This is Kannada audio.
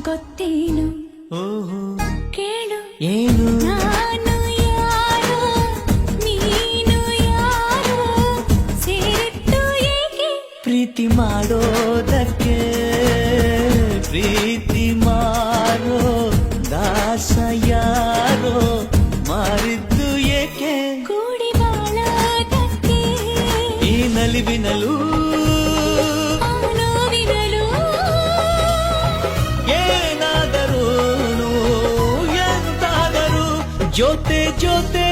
ಗೊತ್ತೇನು ಓಹೋ ಕೇಳು ಏನು ನಾನು ಯಾರು ನೀನು ಯಾರು ಸೇರಿತ್ತು ಏಕೆ ಪ್ರೀತಿ ಮಾಡೋದಕ್ಕೆ ಪ್ರೀತಿ ಮಾರೋ ದಾಸ ಯಾರೋ ಮಾರಿದ್ದು ಏಕೆ ಕೂಡಿ ಬಾಳೋದಕ್ಕೆ ಈ ನಲಿವಿನಲು ಆ ನೋವಿನಲು ಏನಾದರೂ ಎಂತಾದರೂ ಜೊತೆ ಜೊತೆ